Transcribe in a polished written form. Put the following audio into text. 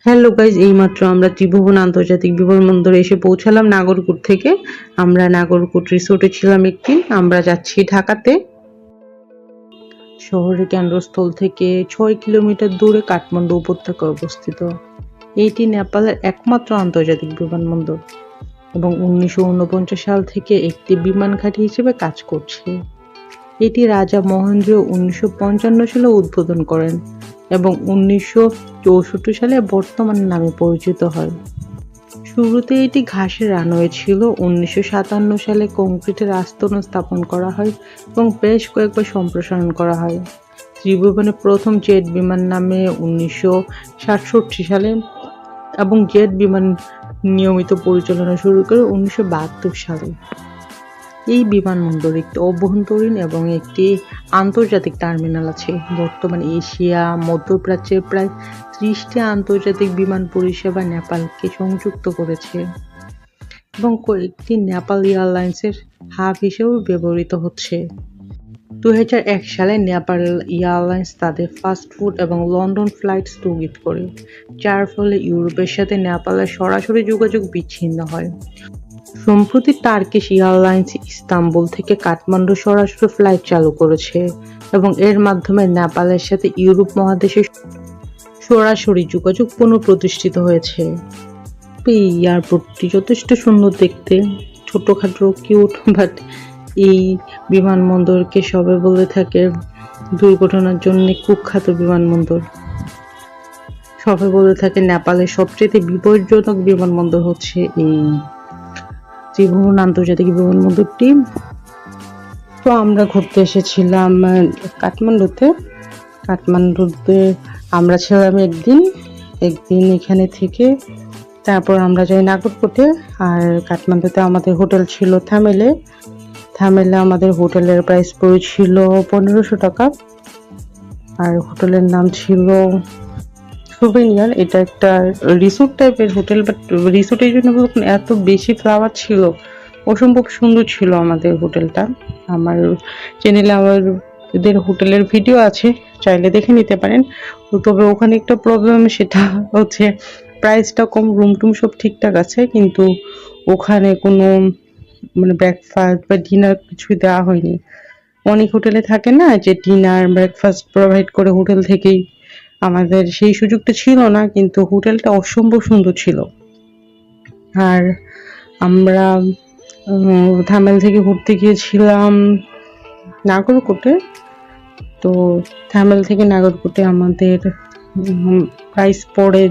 Hello guys, এইমাত্র আমরা ত্রিভুবন আন্তর্জাতিক বিমানবন্দরে এসে পৌঁছালাম নাগরকোট থেকে। আমরা নাগরকোট রিসোর্টে ছিলাম একদিন। আমরা যাচ্ছি ঢাকাতে। শহরের কেন্দ্রস্থল থেকে 6 কিলোমিটার দূরে কাঠমান্ডু উপত্যকায় অবস্থিত। এটি নেপালের একমাত্র আন্তর্জাতিক বিমানবন্দর এবং 1949 সাল থেকে একটি বিমান ঘাঁটি হিসেবে কাজ করছে। এটি রাজা মহেন্দ্র 1955 সালে উদ্বোধন করেন এবং 1964 সালে বর্তমান নামে পরিচিত হয়। শুরুতে এটি ঘাসের রানওয়ে ছিল। 1957 সালে কংক্রিটের আস্তরণ স্থাপন করা হয় এবং বেশ কয়েকবার সম্প্রসারণ করা হয়। ত্রিভুবনে প্রথম জেট বিমান নামে 1967 সালে এবং জেট বিমান নিয়মিত পরিচালনা শুরু করে 1972 সালে। এই বিমানবন্দর একটি অভ্যন্তরীণ এবং একটি আন্তর্জাতিক টার্মিনাল আছে। বর্তমানে এশিয়া, মধ্যপ্রাচ্যের প্রায় 30টি আন্তর্জাতিক বিমান পরিষেবা নেপালকে সংযুক্ত করেছে এবং কয়েকটি নেপাল এয়ারলাইন্সের হাব হিসেবেও ব্যবহৃত হচ্ছে। 2001 সালে নেপাল এয়ারলাইন্স তাদের ফাস্ট ফুড এবং লন্ডন ফ্লাইট স্থগিত করে, যার ফলে ইউরোপের সাথে নেপালের সরাসরি যোগাযোগ বিচ্ছিন্ন হয়। সম্প্রতি টার্কিশ এয়ারলাইন্স ইস্তাম্বুল থেকে কাঠমান্ডু সরাসরি ফ্লাইট চালু করেছে এবং এর মাধ্যমে নেপালের সাথে ইউরোপ মহাদেশের সরাসরি যোগাযোগ পুনঃপ্রতিষ্ঠিত হয়েছে। এই এয়ারপোর্টটি যথেষ্ট সুন্দর দেখতে, ছোটখাটো কিউট, বাট এই বিমানবন্দরকে সবাই বলে থাকে দুর্ঘটনার জন্য কুখ্যাত বিমানবন্দর। সবাই বলে থাকে নেপালের সবচেয়ে বিপজ্জনক বিমানবন্দর হচ্ছে এই ত্রিভুবন আন্তর্জাতিক বিমানবন্দরটি। তো আমরা ঘুরতে এসেছিলাম কাঠমান্ডুতে আমরা ছিলাম একদিন এখানে থেকে। তারপর আমরা যাই নাগরকোটে। আর কাঠমান্ডুতে আমাদের হোটেল ছিল থামেলে আমাদের হোটেলের প্রাইস পড়েছিল 1500 টাকা। আর হোটেলের নাম ছিল সুভেনিয়ার। এটা একটা রিসোর্ট টাইপের হোটেল, বাট রিসোর্টের জন্য এত বেশি ফ্লাওয়ার ছিল, অসম্ভব সুন্দর ছিল আমাদের হোটেলটা। আমার চ্যানেলে আমাদের হোটেলের ভিডিও আছে, চাইলে দেখে নিতে পারেন। তবে ওখানে একটা প্রবলেম, সেটা হচ্ছে প্রাইসটা কম, রুম টুম সব ঠিকঠাক আছে, কিন্তু ওখানে কোনো ব্রেকফাস্ট বা ডিনার কিছুই দেওয়া হয়নি। অনেক হোটেলে থাকে না যে ডিনার ব্রেকফাস্ট প্রোভাইড করে হোটেল থেকেই, আমাদের সেই সুযোগটা ছিল না, কিন্তু হোটেলটা অসম্ভব সুন্দর ছিল। আর আমরা থামেল থেকে ঘুরতে গিয়েছিলাম নাগরকোটে। তো থামেল থেকে নাগরকোটে আমাদের প্রাইস পড়ে